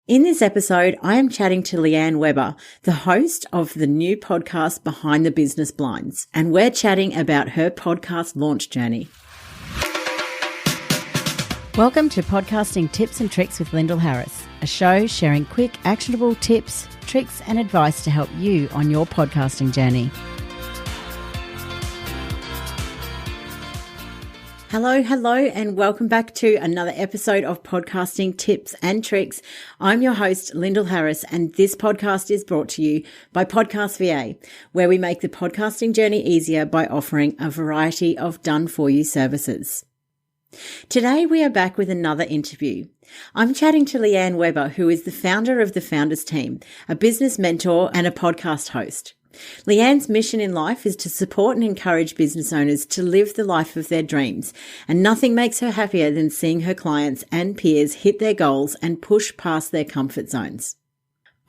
In this episode, I am chatting to Leanne Webber, the host of the new podcast Behind the Business Blinds, and we're chatting about her podcast launch journey. Welcome to Podcasting Tips and Tricks with Lyndall Harris, a show sharing quick, actionable tips, tricks, and advice to help you on your podcasting journey. Hello, and welcome back to another episode of Podcasting Tips and Tricks. I'm your host, Lyndall Harris, and this podcast is brought to you by Podcast VA, where we make the podcasting journey easier by offering a variety of done-for-you services. Today, we are back with another interview. I'm chatting to Leanne Webber, who is the founder of the Founders Team, a business mentor and a podcast host. Leanne's mission in life is to support and encourage business owners to live the life of their dreams, and nothing makes her happier than seeing her clients and peers hit their goals and push past their comfort zones.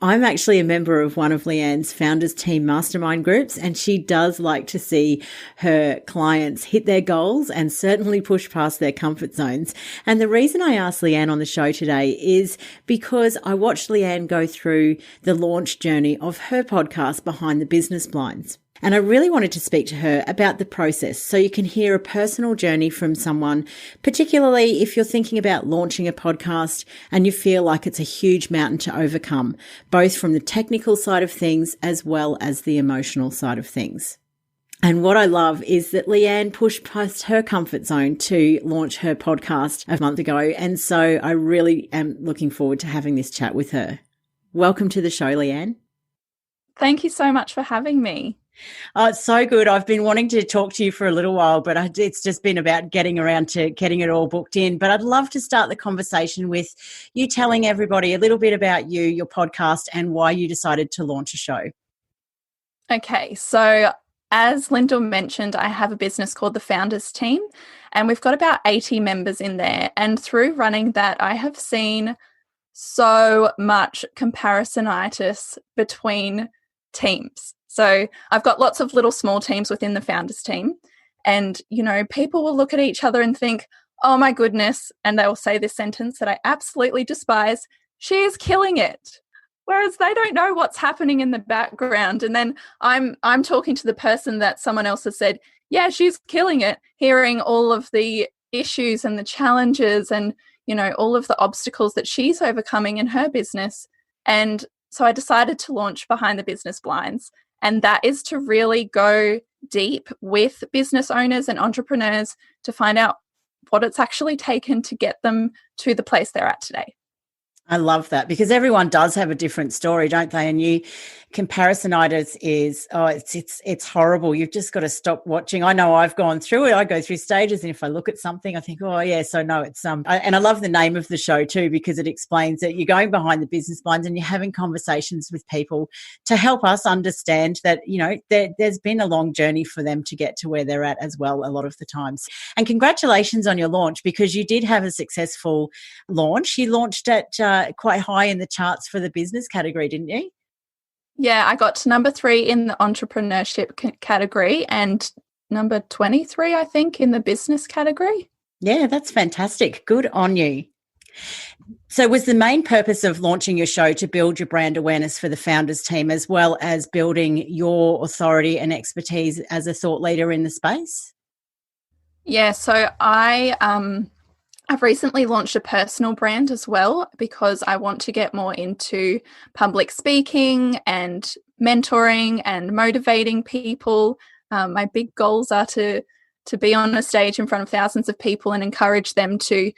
I'm actually a member of one of Leanne's Founders Team mastermind groups, and she does like to see her clients hit their goals and certainly push past their comfort zones. And the reason I asked Leanne on the show today is because I watched Leanne go through the launch journey of her podcast Behind the Business Blinds. And I really wanted to speak to her about the process so you can hear a personal journey from someone, particularly if you're thinking about launching a podcast and you feel like it's a huge mountain to overcome, both from the technical side of things as well as the emotional side of things. And what I love is that Leanne pushed past her comfort zone to launch her podcast a month ago. And so I really am looking forward to having this chat with her. Welcome to the show, Leanne. Thank you so much for having me. Oh, it's so good. I've been wanting to talk to you for a little while, but it's just been about getting around to getting it all booked in. But I'd love to start the conversation with you telling everybody a little bit about you, your podcast, and why you decided to launch a show. Okay, so as Lyndall mentioned, I have a business called the Founders Team, and we've got about 80 members in there. And through running that, I have seen so much comparisonitis between teams. So I've got lots of little small teams within the Founders Team, and, people will look at each other and think, oh my goodness, and they will say this sentence that I absolutely despise, she is killing it. Whereas they don't know what's happening in the background. And then I'm talking to the person that someone else has said, yeah, she's killing it, hearing all of the issues and the challenges and, all of the obstacles that she's overcoming in her business. And so I decided to launch Behind the Business Blinds. And that is to really go deep with business owners and entrepreneurs to find out what it's actually taken to get them to the place they're at today. I love that, because everyone does have a different story, don't they? And comparisonitis is, it's horrible. You've just got to stop watching. I know I've gone through it. I go through stages, and if I look at something, I think, oh yeah, so no, it's and I love the name of the show too, because it explains that you're going behind the business blinds and you're having conversations with people to help us understand that, there's been a long journey for them to get to where they're at as well, a lot of the times. And congratulations on your launch, because you did have a successful launch. You launched at quite high in the charts for the business category, didn't you? Yeah, I got to number 3 in the entrepreneurship category and number 23, I think, in the business category. Yeah, that's fantastic. Good on you. So was the main purpose of launching your show to build your brand awareness for the Founders Team, as well as building your authority and expertise as a thought leader in the space? Yeah, so I've recently launched a personal brand as well, because I want to get more into public speaking and mentoring and motivating people. My big goals are to be on a stage in front of thousands of people and encourage them to,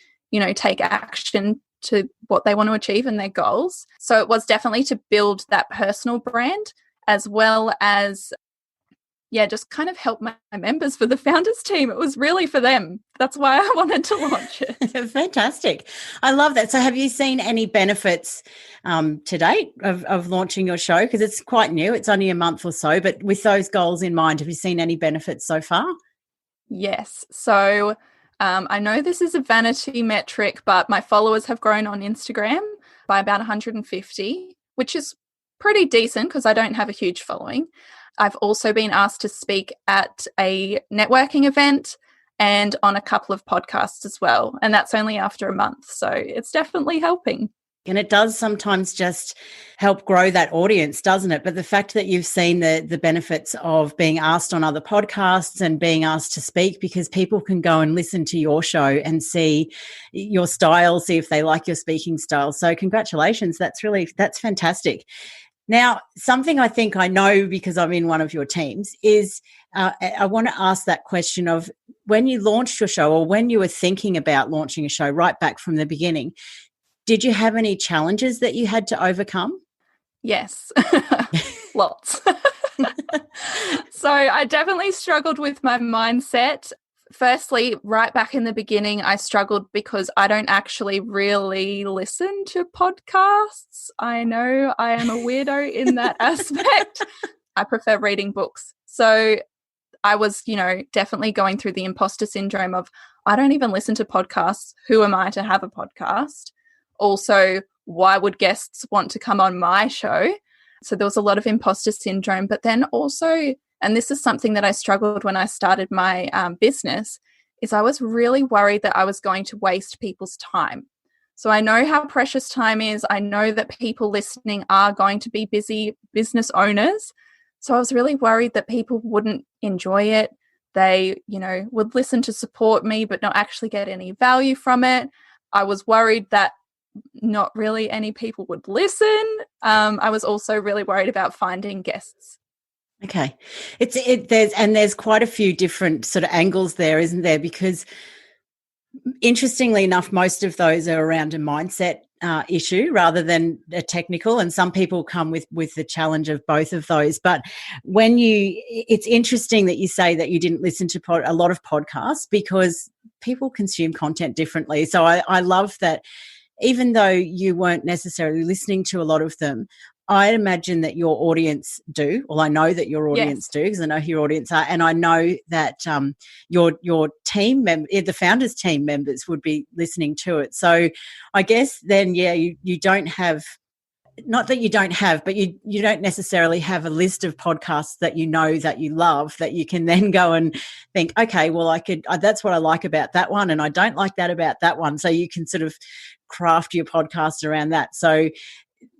take action to what they want to achieve and their goals. So it was definitely to build that personal brand, as well as just kind of help my members for the Founders Team. It was really for them. That's why I wanted to launch it. Fantastic. I love that. So have you seen any benefits to date of launching your show? Because it's quite new. It's only a month or so. But with those goals in mind, have you seen any benefits so far? Yes. So I know this is a vanity metric, but my followers have grown on Instagram by about 150, which is pretty decent because I don't have a huge following. I've also been asked to speak at a networking event and on a couple of podcasts as well. And that's only after a month. So it's definitely helping. And it does sometimes just help grow that audience, doesn't it? But the fact that you've seen the benefits of being asked on other podcasts and being asked to speak, because people can go and listen to your show and see your style, see if they like your speaking style. So congratulations. That's fantastic. Now, something I think I know because I'm in one of your teams is I want to ask that question of when you launched your show or when you were thinking about launching a show right back from the beginning, did you have any challenges that you had to overcome? Yes, lots. So I definitely struggled with my mindset. Firstly, right back in the beginning, I struggled because I don't actually really listen to podcasts. I know I am a weirdo in that aspect. I prefer reading books. So I was, definitely going through the imposter syndrome of, I don't even listen to podcasts. Who am I to have a podcast? Also, why would guests want to come on my show? So there was a lot of imposter syndrome. But then also, and this is something that I struggled when I started my business, is I was really worried that I was going to waste people's time. So I know how precious time is. I know that people listening are going to be busy business owners. So I was really worried that people wouldn't enjoy it. They, would listen to support me, but not actually get any value from it. I was worried that not really any people would listen. I was also really worried about finding guests. Okay. There's quite a few different sort of angles there, isn't there? Because interestingly enough, most of those are around a mindset issue rather than a technical, and some people come with the challenge of both of those. But it's interesting that you say that you didn't listen to a lot of podcasts because people consume content differently. So I love that. Even though you weren't necessarily listening to a lot of them, I imagine that your audience do. Well, I know that your audience do because I know who your audience are, and I know that your team the founders team members would be listening to it. So, I guess then, you don't have. Not that you don't have, but you don't necessarily have a list of podcasts that you know that you love that you can then go and think, okay, well, that's what I like about that one, and I don't like that about that one. So you can sort of craft your podcast around that. So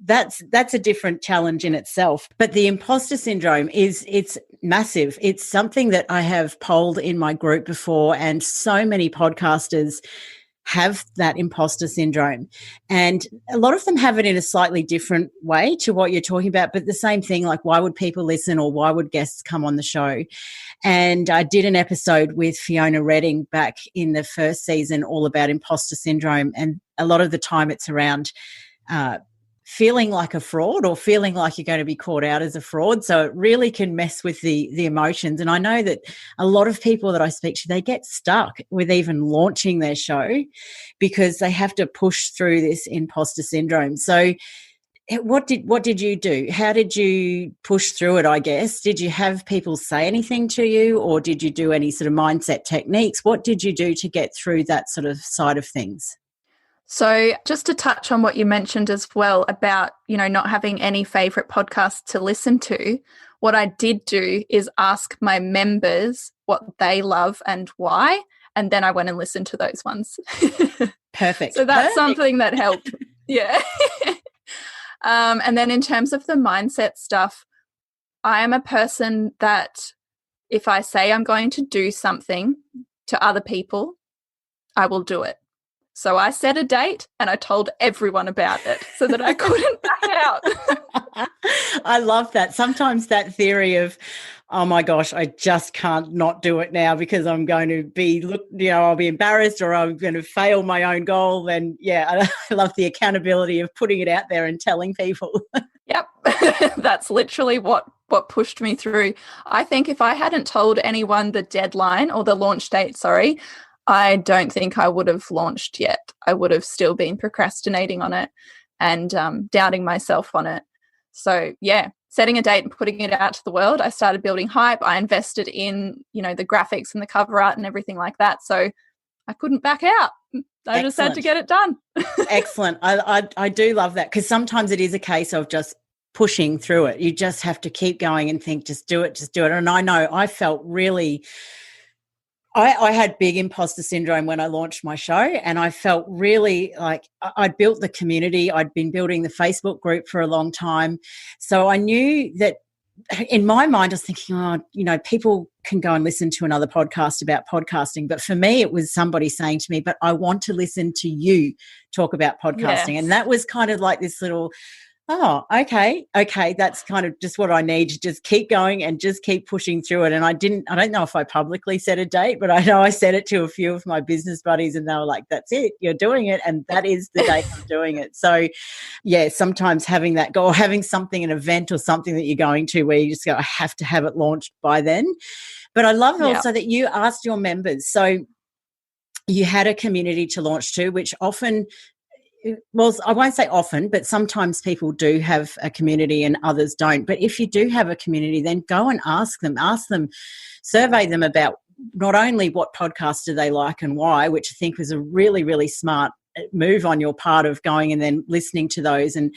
that's a different challenge in itself. But the imposter syndrome it's massive. It's something that I have polled in my group before, and so many podcasters have that imposter syndrome, and a lot of them have it in a slightly different way to what you're talking about, but the same thing, like why would people listen or why would guests come on the show? And I did an episode with Fiona Redding back in the first season all about imposter syndrome, and a lot of the time it's around feeling like a fraud or feeling like you're going to be caught out as a fraud. So it really can mess with the emotions. And I know that a lot of people that I speak to, they get stuck with even launching their show because they have to push through this imposter syndrome. So what did you do? How did you push through it, I guess? Did you have people say anything to you, or did you do any sort of mindset techniques? What did you do to get through that sort of side of things? So just to touch on what you mentioned as well about, not having any favorite podcasts to listen to, what I did do is ask my members what they love and why, and then I went and listened to those ones. Perfect. So that's something that helped. Yeah. And then in terms of the mindset stuff, I am a person that if I say I'm going to do something to other people, I will do it. So I set a date and I told everyone about it so that I couldn't back out. I love that. Sometimes that theory of, oh my gosh, I just can't not do it now because I'm going to be, I'll be embarrassed or I'm going to fail my own goal. And I love the accountability of putting it out there and telling people. Yep. That's literally what pushed me through. I think if I hadn't told anyone the deadline or the launch date, I don't think I would have launched yet. I would have still been procrastinating on it and doubting myself on it. So, setting a date and putting it out to the world, I started building hype. I invested in, the graphics and the cover art and everything like that. So I couldn't back out. I just had to get it done. Excellent. I do love that because sometimes it is a case of just pushing through it. You just have to keep going and think, just do it. And I know I felt really I had big imposter syndrome when I launched my show, and I felt really like I'd built the community. I'd been building the Facebook group for a long time. So I knew that in my mind, I was thinking, oh, people can go and listen to another podcast about podcasting. But for me, it was somebody saying to me, but I want to listen to you talk about podcasting. Yes. And that was kind of like this little, oh, okay, that's kind of just what I need to just keep going and just keep pushing through it. And I don't know if I publicly set a date, but I know I said it to a few of my business buddies and they were like, that's it, you're doing it. And that is the date I'm doing it. So yeah, sometimes having that goal, or having something, an event or something that you're going to where you just go, I have to have it launched by then. But I love also that you asked your members. So you had a community to launch to, which often, well, I won't say often, but sometimes people do have a community and others don't. But if you do have a community, then go and ask them, survey them about not only what podcast do they like and why, which I think was a really, really smart move on your part of going and then listening to those and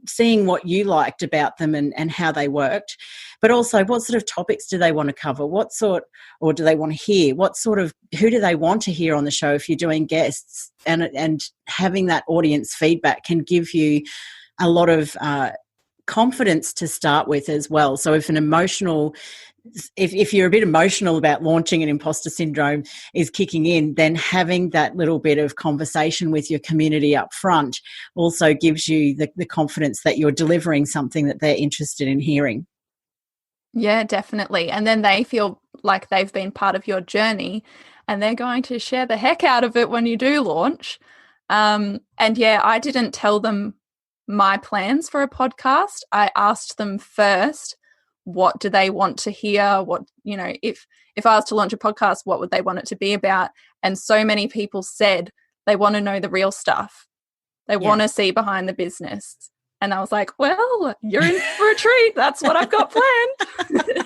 seeing what you liked about them and how they worked, but also what sort of topics do they want to cover, or do they want to hear, who do they want to hear on the show if you're doing guests, and having that audience feedback can give you a lot of confidence to start with as well. So if you're a bit emotional about launching and imposter syndrome is kicking in, then having that little bit of conversation with your community up front also gives you the confidence that you're delivering something that they're interested in hearing. Yeah, definitely. And then they feel like they've been part of your journey and they're going to share the heck out of it when you do launch. And yeah, I didn't tell them my plans for a podcast. I asked them first, what do they want to hear? What, if I was to launch a podcast, what would they want it to be about? And so many people said they want to know the real stuff. They want to see behind the business. And I was like, well, you're in for a treat. That's what I've got planned.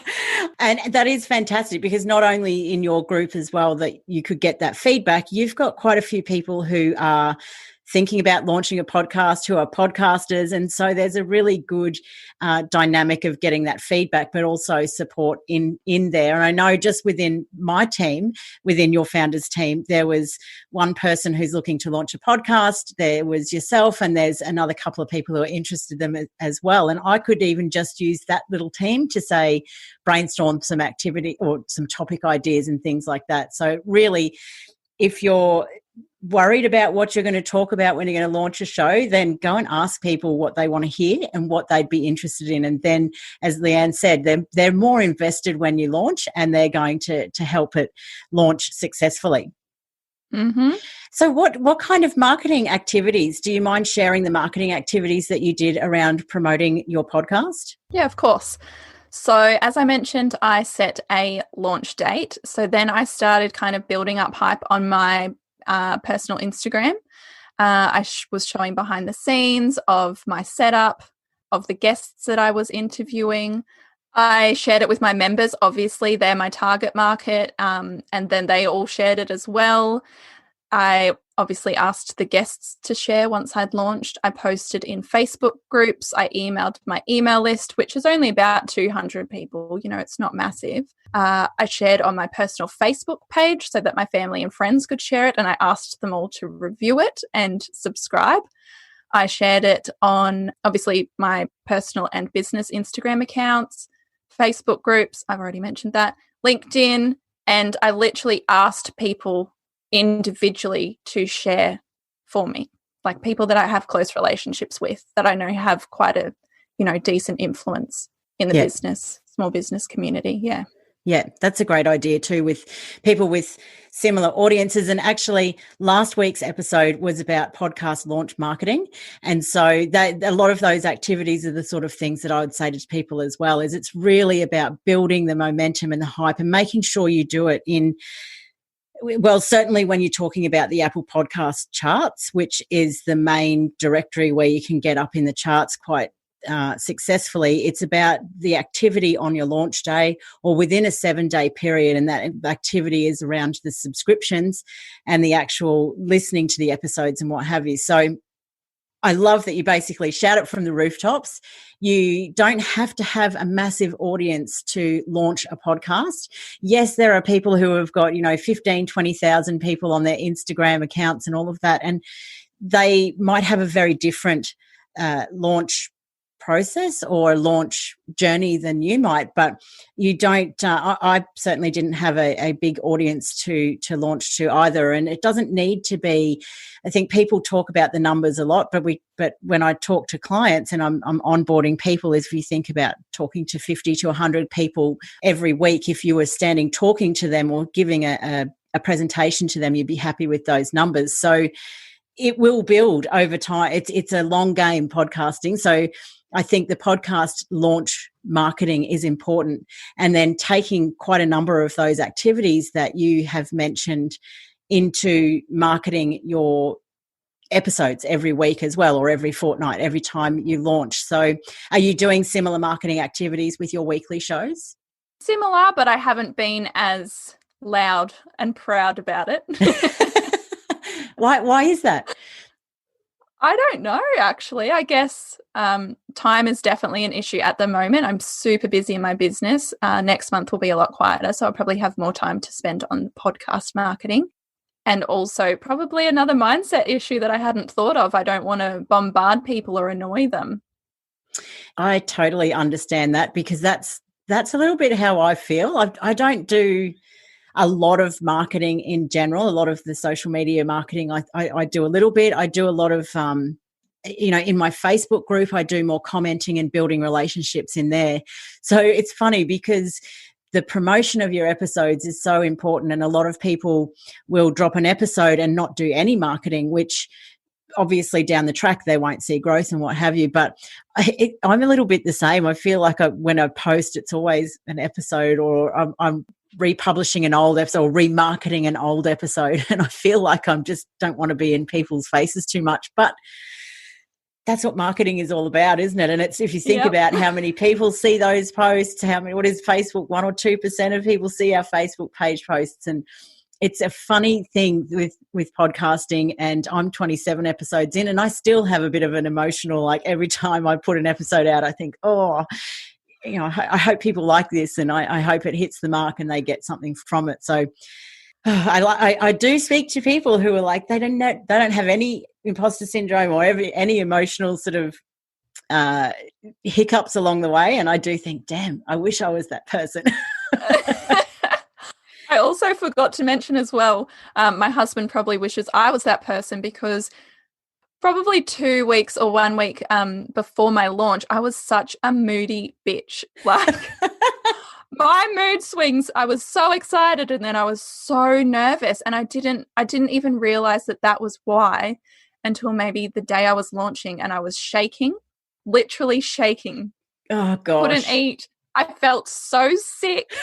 And that is fantastic, because not only in your group as well that you could get that feedback, you've got quite a few people who are thinking about launching a podcast, who are podcasters. And so there's a really good dynamic of getting that feedback, but also support in there. And I know just within my team, within your founders team, there was one person who's looking to launch a podcast. There was yourself, and there's another couple of people who are interested in them as well. And I could even just use that little team to say, brainstorm some activity or some topic ideas and things like that. So really, if you're worried about what you're going to talk about when you're going to launch a show, then go and ask people what they want to hear and what they'd be interested in. And then, as Leanne said, they're more invested when you launch, and they're going to help it launch successfully. Mm-hmm. So what kind of marketing activities, do you mind sharing the marketing activities that you did around promoting your podcast? Yeah, of course. So as I mentioned, I set a launch date. So then I started kind of building up hype on my personal Instagram. I was showing behind the scenes of my setup, of the guests that I was interviewing. I shared it with my members. Obviously, they're my target market, and then they all shared it as well. I obviously asked the guests to share once I'd launched. I posted in Facebook groups. I emailed my email list, which is only about 200 people. It's not massive. I shared on my personal Facebook page so that my family and friends could share it, and I asked them all to review it and subscribe. I shared it on, obviously, my personal and business Instagram accounts, Facebook groups, I've already mentioned that, LinkedIn, and I literally asked people individually to share for me, like people that I have close relationships with, that I know have quite a, decent influence in the business, small business community. Yeah. Yeah, that's a great idea too, with people with similar audiences. And actually, last week's episode was about podcast launch marketing. And so a lot of those activities are the sort of things that I would say to people as well, is it's really about building the momentum and the hype and making sure you do it in, well, certainly when you're talking about the Apple Podcast charts, which is the main directory where you can get up in the charts quite successfully. It's about the activity on your launch day or within a 7-day period, and that activity is around the subscriptions and the actual listening to the episodes and what have you. So I love that you basically shout it from the rooftops. You don't have to have a massive audience to launch a podcast. Yes, there are people who have got, 15, 20,000 people on their Instagram accounts and all of that. And they might have a very different launch process or launch journey than you might, but you don't. I certainly didn't have a big audience to launch to either, and it doesn't need to be. I think people talk about the numbers a lot, but when I talk to clients and I'm onboarding people, if you think about talking to 50 to 100 people every week, if you were standing talking to them or giving a presentation to them, you'd be happy with those numbers. So it will build over time. It's a long game, podcasting. So I think the podcast launch marketing is important, and then taking quite a number of those activities that you have mentioned into marketing your episodes every week as well, or every fortnight, every time you launch. So are you doing similar marketing activities with your weekly shows? Similar, but I haven't been as loud and proud about it. Why is that? I don't know, actually. I guess time is definitely an issue at the moment. I'm super busy in my business. Next month will be a lot quieter, so I'll probably have more time to spend on podcast marketing. And also probably another mindset issue that I hadn't thought of. I don't want to bombard people or annoy them. I totally understand that, because that's a little bit how I feel. I don't do a lot of marketing in general, a lot of the social media marketing. I do a little bit. I do a lot of, in my Facebook group, I do more commenting and building relationships in there. So it's funny because the promotion of your episodes is so important, and a lot of people will drop an episode and not do any marketing, which obviously down the track they won't see growth and what have you. But I'm a little bit the same. I feel like when I post, it's always an episode, or I'm republishing an old episode or remarketing an old episode, and I feel like I'm just don't want to be in people's faces too much. But that's what marketing is all about, isn't it? And it's, if you think about how many people see those posts, what is Facebook, 1 or 2% of people see our Facebook page posts. And it's a funny thing with podcasting, and I'm 27 episodes in and I still have a bit of an emotional, like every time I put an episode out, I think, I hope people like this, and I hope it hits the mark and they get something from it. So I do speak to people who are like, they don't have any imposter syndrome or any emotional sort of hiccups along the way, and I do think, damn, I wish I was that person. I also forgot to mention as well, my husband probably wishes I was that person, because probably 2 weeks or 1 week before my launch, I was such a moody bitch. Like my mood swings, I was so excited and then I was so nervous, and I didn't even realize that was why until maybe the day I was launching, and I was shaking, literally shaking. Oh gosh. Couldn't eat. I felt so sick.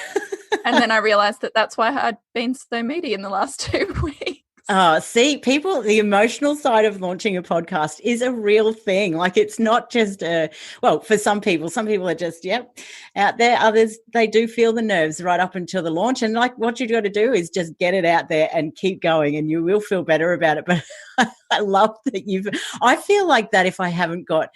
And then I realized that's why I'd been so moody in the last 2 weeks. Oh, see, people, the emotional side of launching a podcast is a real thing. Like, it's not just for some people are just, out there. Others, they do feel the nerves right up until the launch. And like, what you've got to do is just get it out there and keep going, and you will feel better about it. But I love that I feel like that if I haven't got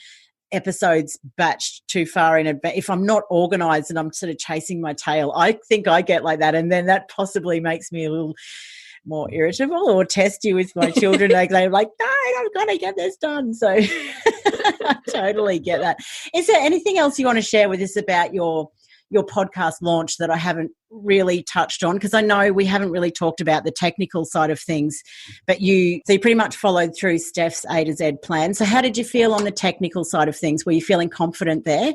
episodes batched too far in advance, if I'm not organized and I'm sort of chasing my tail, I think I get like that. And then that possibly makes me a little more irritable or testy with my children. They're like, no, I've got to get this done. So I totally get that. Is there anything else you want to share with us about your podcast launch that I haven't really touched on? Because I know we haven't really talked about the technical side of things, but you pretty much followed through Steph's A to Z plan. So how did you feel on the technical side of things? Were you feeling confident there?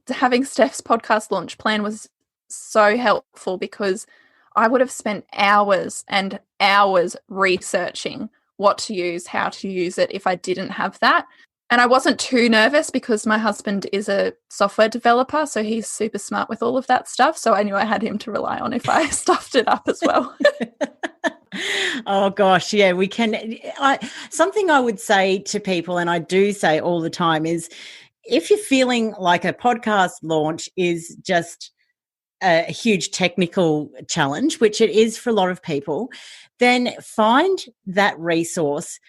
Having Steph's podcast launch plan was so helpful, because I would have spent hours and hours researching what to use, how to use it if I didn't have that. And I wasn't too nervous because my husband is a software developer, so he's super smart with all of that stuff. So I knew I had him to rely on if I stuffed it up as well. Oh gosh, yeah, we can. Something I would say to people, and I do say all the time, is if you're feeling like a podcast launch is just a huge technical challenge, which it is for a lot of people, then find that resource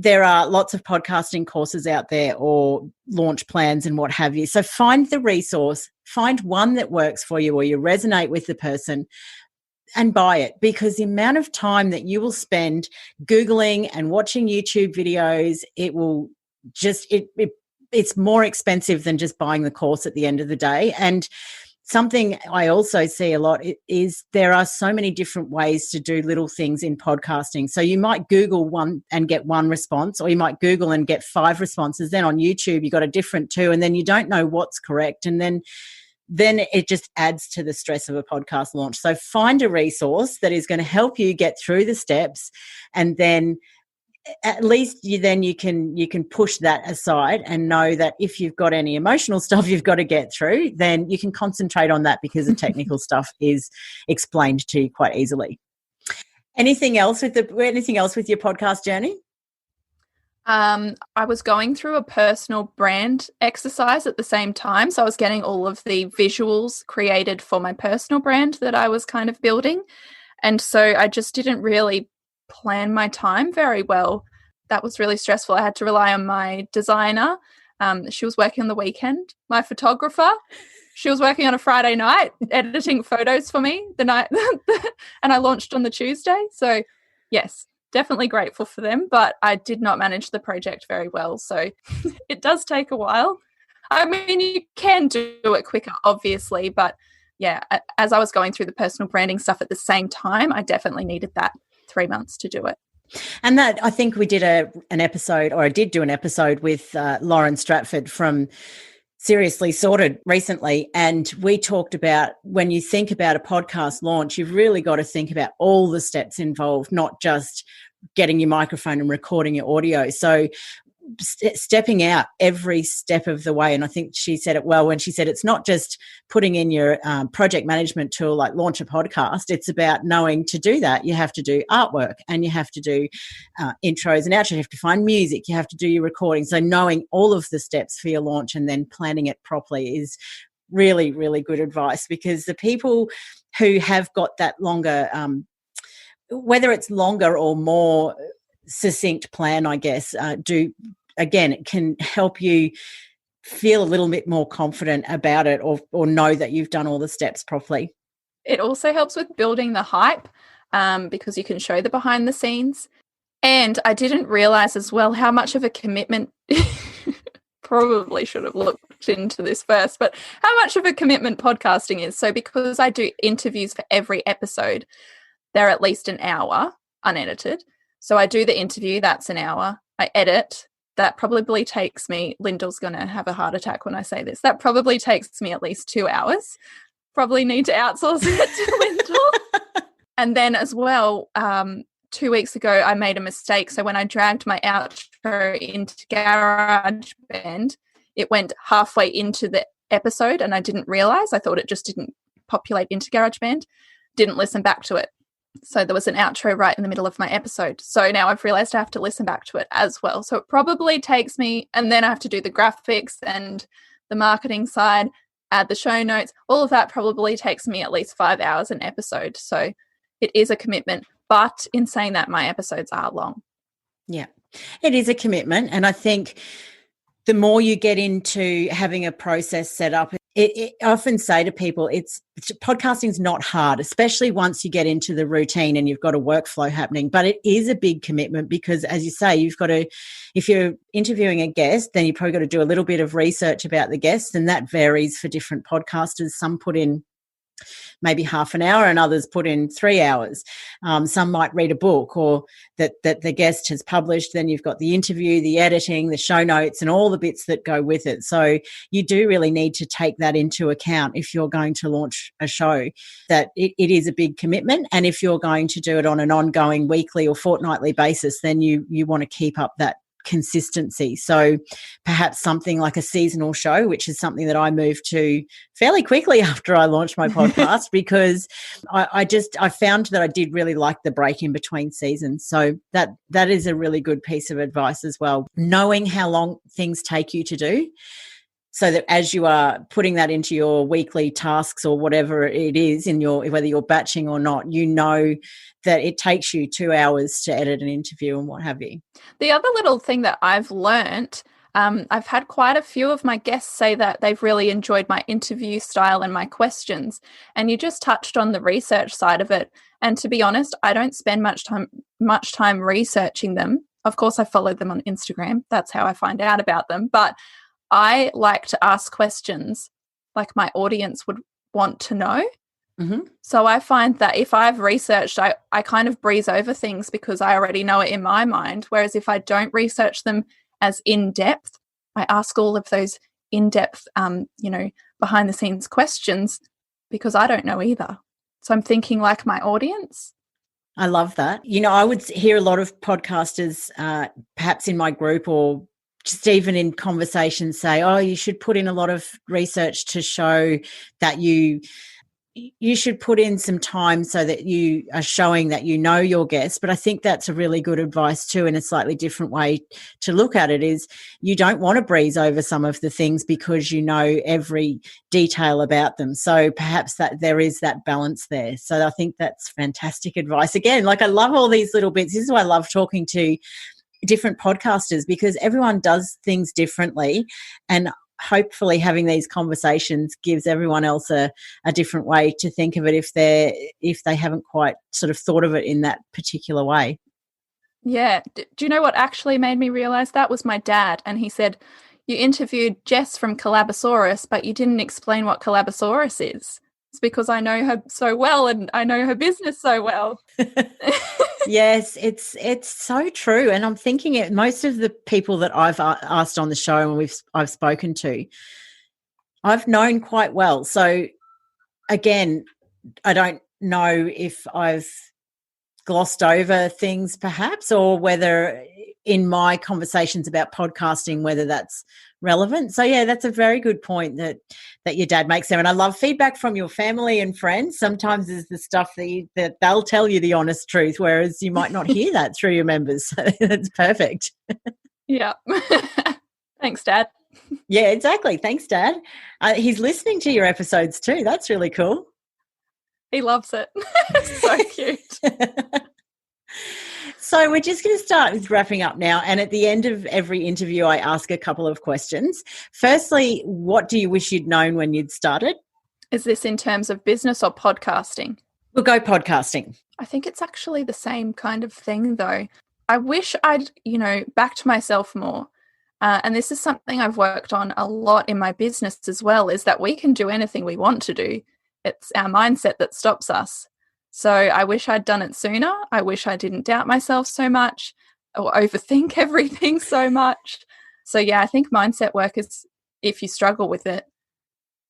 there are lots of podcasting courses out there or launch plans and what have you. So find the resource, find one that works for you or you resonate with the person, and buy it, because the amount of time that you will spend Googling and watching YouTube videos, it will just, it's more expensive than just buying the course at the end of the day. And something I also see a lot is there are so many different ways to do little things in podcasting. So you might Google one and get one response, or you might Google and get 5 responses. Then on YouTube, you got a different 2, and then you don't know what's correct. And then it just adds to the stress of a podcast launch. So find a resource that is going to help you get through the steps, and then at least you can push that aside and know that if you've got any emotional stuff you've got to get through, then you can concentrate on that, because the technical stuff is explained to you quite easily. Anything else with your podcast journey? I was going through a personal brand exercise at the same time. So I was getting all of the visuals created for my personal brand that I was kind of building. And so I just didn't really plan my time very well. That was really stressful. I had to rely on my designer. She was working on the weekend. My photographer, she was working on a Friday night, editing photos for me the night, and I launched on the Tuesday. So yes, definitely grateful for them, but I did not manage the project very well. So it does take a while. I mean, you can do it quicker, obviously, but yeah, as I was going through the personal branding stuff at the same time, I definitely needed that 3 months to do it. And that, I think we did an episode, or I did do an episode with Lauren Stratford from Seriously Sorted recently, and we talked about when you think about a podcast launch, you've really got to think about all the steps involved, not just getting your microphone and recording your audio. So stepping out every step of the way. And I think she said it well when she said it's not just putting in your project management tool like launch a podcast. It's about knowing to do that. You have to do artwork, and you have to do intros and outros. You have to find music. You have to do your recording. So knowing all of the steps for your launch and then planning it properly is really, really good advice, because the people who have got that longer, whether it's longer or more succinct plan, I guess, again, it can help you feel a little bit more confident about it, or know that you've done all the steps properly. It also helps with building the hype, because you can show the behind the scenes. And I didn't realize as well how much of a commitment, probably should have looked into this first, but how much of a commitment podcasting is. So because I do interviews for every episode, they're at least an hour unedited. So I do the interview, that's an hour. I edit. That probably takes me, Lyndall's going to have a heart attack when I say this, that probably takes me at least 2 hours. Probably need to outsource it to Lyndall. And then as well, 2 weeks ago, I made a mistake. So when I dragged my outro into GarageBand, it went halfway into the episode and I didn't realize. I thought it just didn't populate into GarageBand. Didn't listen back to it. So there was an outro right in the middle of my episode. So now I've realized I have to listen back to it as well. So it probably takes me, and then I have to do the graphics and the marketing side, add the show notes. All of that probably takes me at least 5 hours an episode. So it is a commitment. But in saying that, my episodes are long. Yeah, it is a commitment. And I think the more you get into having a process set up, I often say to people, podcasting is not hard, especially once you get into the routine and you've got a workflow happening. But it is a big commitment because, as you say, you've got to, if you're interviewing a guest, then you've probably got to do a little bit of research about the guest, and that varies for different podcasters. Some put in maybe half an hour and others put in 3 hours. Some might read a book or that the guest has published. Then you've got the interview, the editing, the show notes and all the bits that go with it. So you do really need to take that into account if you're going to launch a show, that it is a big commitment. And if you're going to do it on an ongoing weekly or fortnightly basis, then you want to keep up that consistency. So perhaps something like a seasonal show, which is something that I moved to fairly quickly after I launched my podcast because I found that I did really like the break in between seasons. So that is a really good piece of advice as well. Knowing how long things take you to do, so that as you are putting that into your weekly tasks or whatever it is in your, whether you're batching or not, you know that it takes you 2 hours to edit an interview and what have you. The other little thing that I've learnt, I've had quite a few of my guests say that they've really enjoyed my interview style and my questions. And you just touched on the research side of it. And to be honest, I don't spend much time researching them. Of course, I follow them on Instagram. That's how I find out about them. But I like to ask questions like my audience would want to know. Mm-hmm. So I find that if I've researched, I kind of breeze over things because I already know it in my mind. Whereas if I don't research them as in-depth, I ask all of those in-depth, behind the scenes questions because I don't know either. So I'm thinking like my audience. I love that. I would hear a lot of podcasters, perhaps in my group or just even in conversations, say, oh, you should put in a lot of research to show that you should put in some time so that you are showing that you know your guests. But I think that's a really good advice too, in a slightly different way to look at it, is you don't want to breeze over some of the things because you know every detail about them. So perhaps that there is that balance there. So I think that's fantastic advice. Again, like I love all these little bits. This is why I love talking to different podcasters, because everyone does things differently, and hopefully having these conversations gives everyone else a different way to think of it if they haven't quite sort of thought of it in that particular way. Yeah. Do you know what actually made me realize that? Was my dad. And he said, you interviewed Jess from Collabosaurus, but you didn't explain what Collabosaurus is. It's because I know her so well and I know her business so well. Yes, it's so true. And I'm thinking most of the people that I've asked on the show and I've spoken to, I've known quite well. So again, I don't know if I've glossed over things perhaps, or whether in my conversations about podcasting, whether that's relevant. So yeah, that's a very good point that your dad makes there. And I love feedback from your family and friends. Sometimes is the stuff that they'll tell you the honest truth, whereas you might not hear that through your members. So that's perfect. Yeah. Thanks, Dad. Yeah, exactly. Thanks, Dad. He's listening to your episodes too. That's really cool. He loves it. So cute. So we're just going to start with wrapping up now. And at the end of every interview, I ask a couple of questions. Firstly, what do you wish you'd known when you'd started? Is this in terms of business or podcasting? We'll go podcasting. I think it's actually the same kind of thing, though. I wish I'd, backed myself more. And this is something I've worked on a lot in my business as well, is that we can do anything we want to do. It's our mindset that stops us. So I wish I'd done it sooner. I wish I didn't doubt myself so much or overthink everything so much. So yeah, I think mindset work is, if you struggle with it,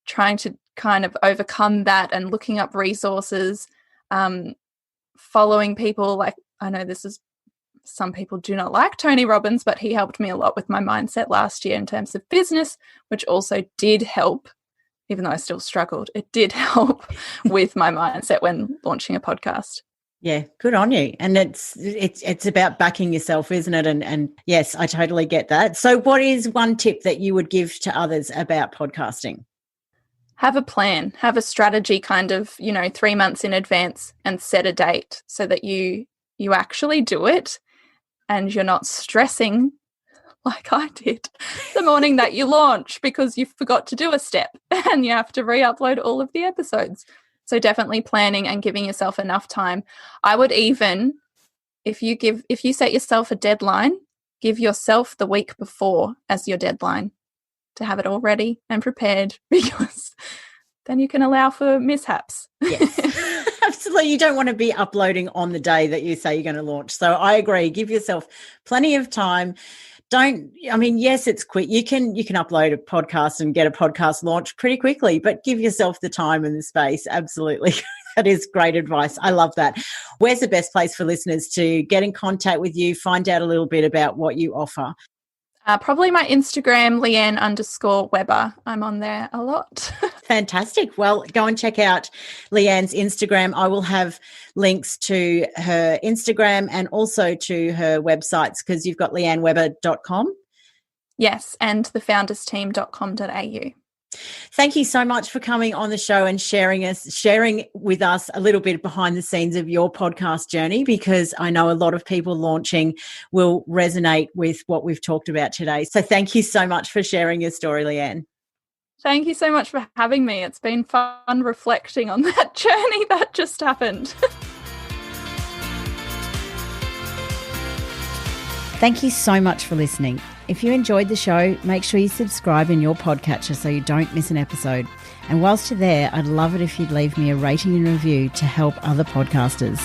trying to kind of overcome that and looking up resources, following people. Like, I know some people do not like Tony Robbins, but he helped me a lot with my mindset last year in terms of business, which also did help. Even though I still struggled, it did help with my mindset when launching a podcast. Yeah, good on you. And it's about backing yourself, isn't it? And yes, I totally get that. So what is one tip that you would give to others about podcasting? Have a plan, have a strategy kind of, 3 months in advance, and set a date so that you actually do it and you're not stressing like I did the morning that you launch because you forgot to do a step and you have to re-upload all of the episodes. So definitely planning and giving yourself enough time. I would even, if you set yourself a deadline, give yourself the week before as your deadline to have it all ready and prepared, because then you can allow for mishaps. Yes. Absolutely. You don't want to be uploading on the day that you say you're going to launch. So I agree. Give yourself plenty of time. Yes, it's quick. You can upload a podcast and get a podcast launched pretty quickly, but give yourself the time and the space. Absolutely. That is great advice. I love that. Where's the best place for listeners to get in contact with you, find out a little bit about what you offer? Probably my Instagram, Leanne_Webber. I'm on there a lot. Fantastic. Well, go and check out Leanne's Instagram. I will have links to her Instagram and also to her websites, because you've got leannewebber.com. Yes, and thefoundersteam.com.au. Thank you so much for coming on the show and sharing with us a little bit behind the scenes of your podcast journey, because I know a lot of people launching will resonate with what we've talked about today. So thank you so much for sharing your story, Leanne. Thank you so much for having me. It's been fun reflecting on that journey that just happened. Thank you so much for listening. If you enjoyed the show, make sure you subscribe in your podcatcher so you don't miss an episode. And whilst you're there, I'd love it if you'd leave me a rating and review to help other podcasters.